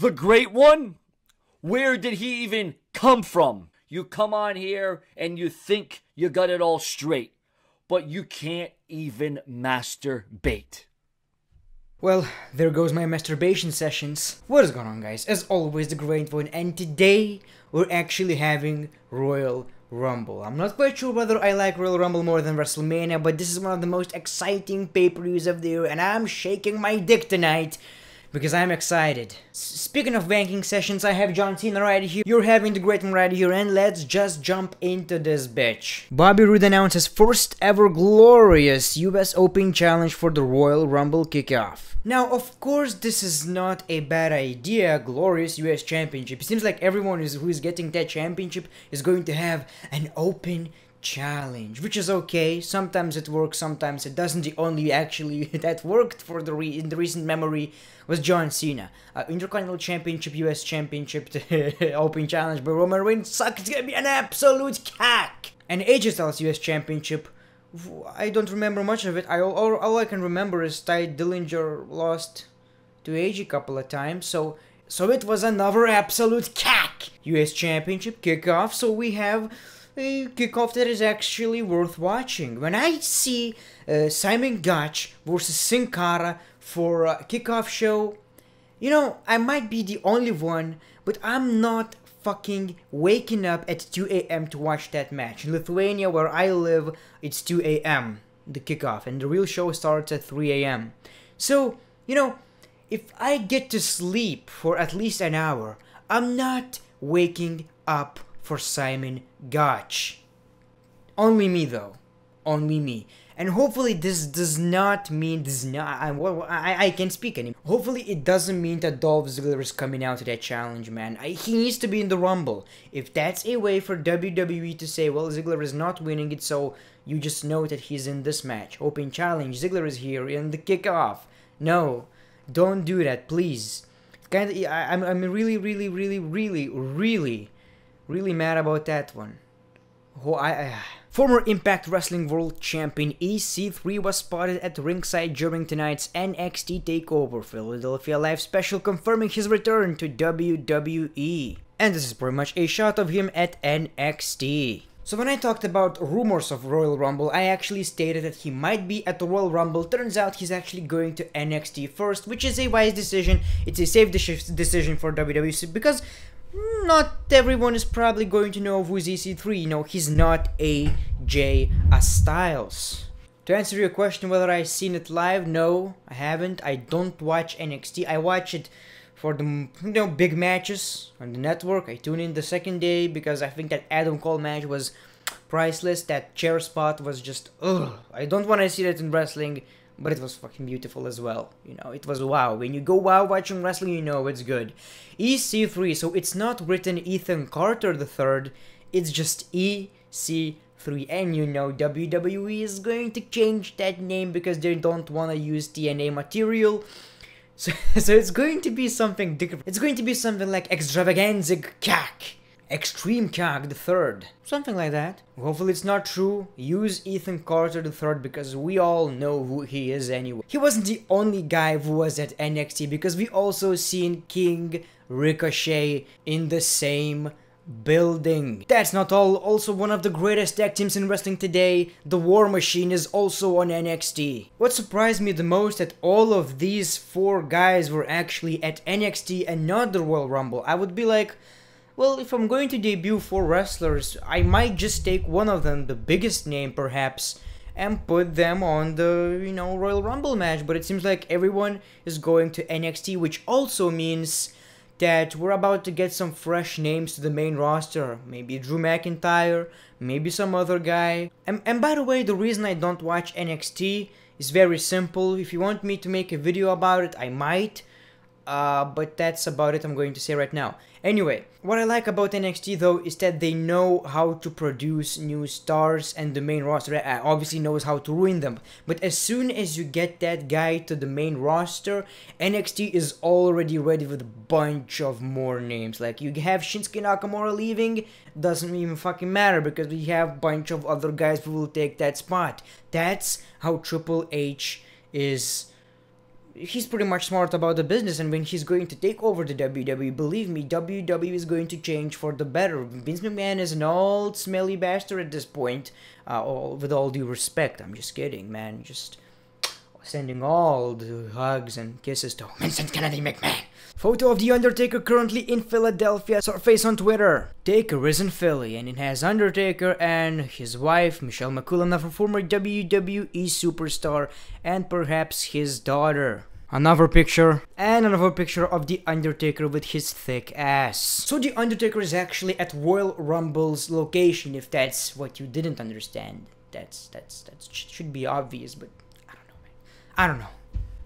The Great One? Where did he even come from? You come on here and you think you got it all straight, but you can't even masturbate. Well, there goes my masturbation sessions. What is going on, guys? As always, the Great One, and today we're actually having Royal Rumble. I'm not quite sure whether I like Royal Rumble more than WrestleMania, but this is one of the most exciting pay-per-views of the year, and I'm shaking my dick tonight because I'm excited. Speaking of banking sessions, I have John Cena right here, you're having the Great One right here, and let's just jump into this bitch. Bobby Roode announces first ever glorious US Open challenge for the Royal Rumble kickoff. Now, of course, this is not a bad idea, glorious US Championship. It seems like everyone who is getting that championship is going to have an open challenge, which is okay. Sometimes it works, sometimes it doesn't. The only actually that worked for in the recent memory was John Cena. Intercontinental Championship, US Championship, Open Challenge by Roman Reigns sucks. It's gonna be an absolute cack. And AJ Styles US Championship, I don't remember much of it. All I can remember is Ty Dillinger lost to AJ a couple of times, so it was another absolute cack. US Championship kickoff, so we have a kickoff that is actually worth watching. When I see Simon Gotch versus Sin Cara for a kickoff show, you know, I might be the only one, but I'm not fucking waking up at 2 a.m. to watch that match. In Lithuania, where I live, it's 2 a.m. the kickoff, and the real show starts at 3 a.m. So, you know, if I get to sleep for at least an hour, I'm not waking up for Simon Gotch. Only me though. Only me. And hopefully this does not mean, I can't speak anymore. Hopefully it doesn't mean that Dolph Ziggler is coming out to that challenge, man. He needs to be in the Rumble. If that's a way for WWE to say, well, Ziggler is not winning it, so you just know that he's in this match. Open challenge, Ziggler is here in the kickoff. No, don't do that, please. I'm really mad about that one. Former Impact Wrestling World Champion EC3 was spotted at ringside during tonight's NXT TakeOver Philadelphia Live special, confirming his return to WWE. And this is pretty much a shot of him at NXT. So when I talked about rumors of Royal Rumble, I actually stated that he might be at the Royal Rumble. Turns out he's actually going to NXT first, which is a wise decision. It's a safe decision for WWE because not everyone is probably going to know who's EC3. You know, he's not AJ Styles. To answer your question whether I've seen it live, no, I haven't. I don't watch NXT. I watch it for the big matches on the network. I tune in the second day because I think that Adam Cole match was priceless. That chair spot was just, ugh. I don't want to see that in wrestling, but it was fucking beautiful as well. You know, it was wow. When you go wow watching wrestling, you know it's good. EC3, so it's not written Ethan Carter III, it's just EC3. And you know, WWE is going to change that name because they don't want to use TNA material. So it's going to be something different. It's going to be something like Extravaganza Cack. Extreme Cack the Third. Something like that. Hopefully it's not true. Use Ethan Carter the Third because we all know who he is anyway. He wasn't the only guy who was at NXT because we also seen King Ricochet in the same building. That's not all. Also one of the greatest tag teams in wrestling today, the War Machine, is also on NXT. What surprised me the most that all of these four guys were actually at NXT and not the Royal Rumble. I would be like, well, if I'm going to debut 4 wrestlers, I might just take one of them, the biggest name perhaps, and put them on the, you know, Royal Rumble match. But it seems like everyone is going to NXT, which also means that we're about to get some fresh names to the main roster. Maybe Drew McIntyre, maybe some other guy. And by the way, the reason I don't watch NXT is very simple. If you want me to make a video about it, I might. But that's about it I'm going to say right now. Anyway, what I like about NXT though is that they know how to produce new stars, and the main roster obviously knows how to ruin them. But as soon as you get that guy to the main roster, NXT is already ready with a bunch of more names. Like you have Shinsuke Nakamura leaving, doesn't even fucking matter because we have a bunch of other guys who will take that spot. That's how Triple H is he's pretty much smart about the business, and when he's going to take over the WWE, believe me, WWE is going to change for the better. Vince McMahon is an old smelly bastard at this point, with all due respect. I'm just kidding, man. Just sending all the hugs and kisses to Vincent Kennedy McMahon. Photo of The Undertaker currently in Philadelphia surfaced on Twitter. Taker is in Philly, and it has Undertaker and his wife, Michelle McCool, another former WWE superstar, and perhaps his daughter. Another picture, and another picture of The Undertaker with his thick ass. So The Undertaker is actually at Royal Rumble's location, if that's what you didn't understand. That should be obvious, but I don't know, man. I don't know.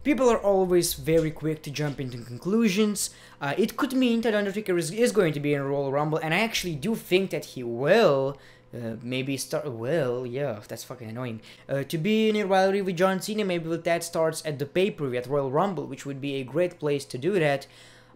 People are always very quick to jump into conclusions. It could mean that Undertaker is going to be in Royal Rumble, and I actually do think that he will. Maybe start. Well, yeah, that's fucking annoying. To be in a rivalry with John Cena, maybe that starts at the pay-per-view at Royal Rumble, which would be a great place to do that.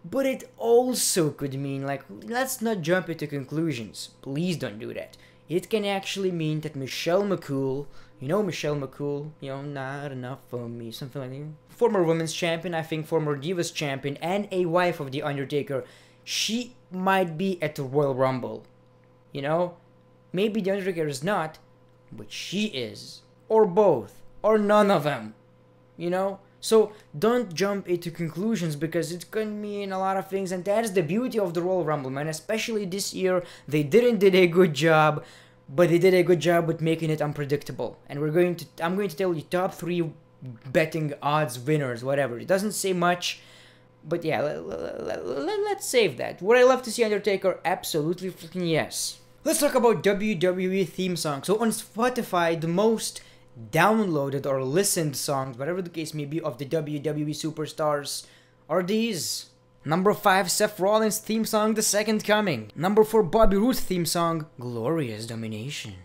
But it also could mean, like, let's not jump into conclusions. Please don't do that. It can actually mean that Michelle McCool, Michelle McCool, not enough for me, something like that. Former women's champion, I think former Divas champion, and a wife of The Undertaker, she might be at the Royal Rumble. Maybe The Undertaker is not, but she is. Or both. Or none of them. So don't jump into conclusions, because it can mean a lot of things, and that's the beauty of the Royal Rumble, man. Especially this year, they did a good job, but they did a good job with making it unpredictable. And I'm going to tell you top 3 betting odds winners, whatever. It doesn't say much, but yeah, let's save that. Would I love to see Undertaker? Absolutely freaking yes. Let's talk about WWE theme songs. So on Spotify, the most downloaded or listened songs, whatever the case may be, of the WWE superstars are these. Number 5, Seth Rollins theme song, The Second Coming. Number 4, Bobby Roode theme song, Glorious Domination.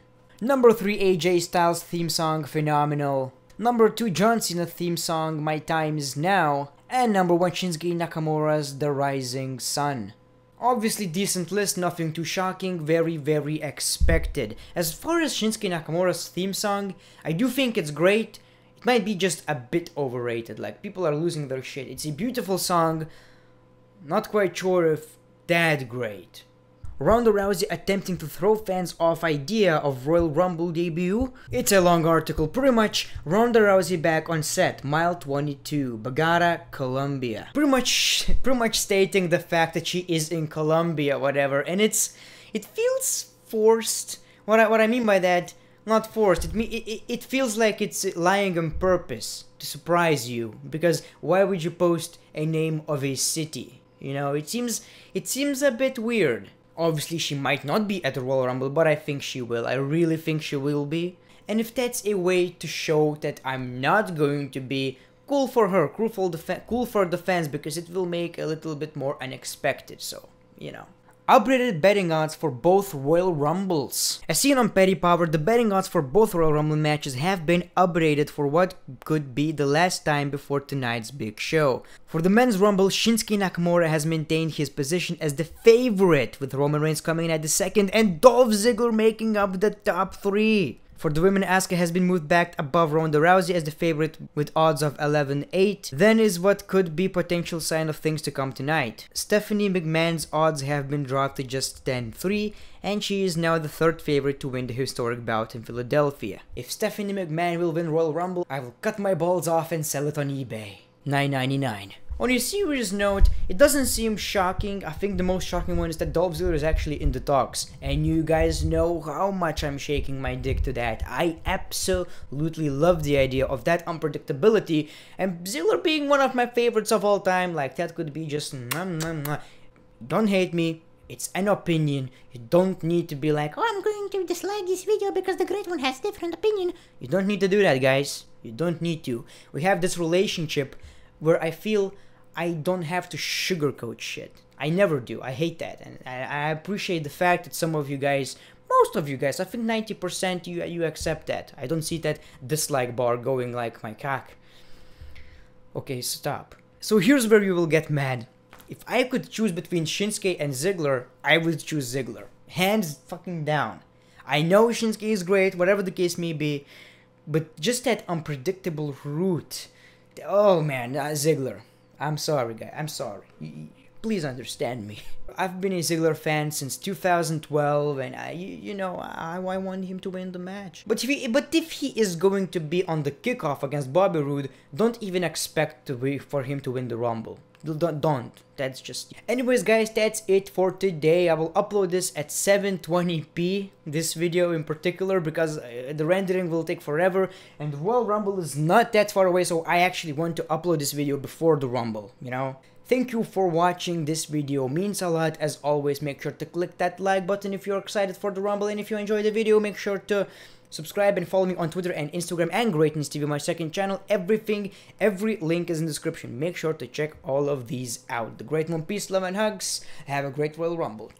Number 3, AJ Styles theme song, Phenomenal. Number 2, John Cena theme song, My Time Is Now. And number 1, Shinsuke Nakamura's The Rising Sun. Obviously decent list, nothing too shocking, very, very expected. As far as Shinsuke Nakamura's theme song, I do think it's great. It might be just a bit overrated, like people are losing their shit. It's a beautiful song, not quite sure if that great. Ronda Rousey attempting to throw fans off idea of Royal Rumble debut. It's a long article, pretty much Ronda Rousey back on set, mile 22, Bogota, Colombia. Pretty much stating the fact that she is in Colombia, whatever, and it feels forced. What I mean by that, not forced. It feels like it's lying on purpose to surprise you, because why would you post a name of a city? It seems a bit weird. Obviously, she might not be at the Royal Rumble, but I think she will. I really think she will be. And if that's a way to show that I'm not going to be, cool for her, cool for the fans, because it will make a little bit more unexpected, so, Upgraded betting odds for both Royal Rumbles. As seen on Petty Power, the betting odds for both Royal Rumble matches have been upgraded for what could be the last time before tonight's big show. For the Men's Rumble, Shinsuke Nakamura has maintained his position as the favorite, with Roman Reigns coming in at the second and Dolph Ziggler making up the top 3. For the women, Asuka has been moved back above Ronda Rousey as the favorite with odds of 11-8. Then is what could be potential sign of things to come tonight. Stephanie McMahon's odds have been dropped to just 10-3, and she is now the 3rd favorite to win the historic bout in Philadelphia. If Stephanie McMahon will win Royal Rumble, I will cut my balls off and sell it on eBay. $9.99. On a serious note, it doesn't seem shocking. I think the most shocking one is that Dolph Ziggler is actually in the talks. And you guys know how much I'm shaking my dick to that. I absolutely love the idea of that unpredictability. And Ziggler being one of my favorites of all time, like that could be just Don't hate me. It's an opinion. You don't need to be like, oh, I'm going to dislike this video because the great one has different opinion. You don't need to do that, guys. You don't need to. We have this relationship where I feel I don't have to sugarcoat shit. I never do. I hate that. And I appreciate the fact that some of you guys, most of you guys, I think 90% you accept that. I don't see that dislike bar going like my cock. Okay, stop. So here's where you will get mad. If I could choose between Shinsuke and Ziggler, I would choose Ziggler. Hands fucking down. I know Shinsuke is great, whatever the case may be, but just that unpredictable route Oh man, Ziggler. I'm sorry, guy. I'm sorry. Please understand me. I've been a Ziggler fan since 2012, and I want him to win the match. But if he is going to be on the kickoff against Bobby Roode, don't even expect for him to win the Rumble. Don't. That's just... Anyways, guys, that's it for today. I will upload this at 720p, this video in particular, because the rendering will take forever, and the Royal Rumble is not that far away, so I actually want to upload this video before the Rumble, you know? Thank you for watching. This video means a lot. As always, make sure to click that like button if you're excited for the Rumble, and if you enjoyed the video, make sure to subscribe and follow me on Twitter and Instagram and Greatness TV, my second channel. Every link is in the description. Make sure to check all of these out. The Great One, peace, love, and hugs. Have a great Royal Rumble.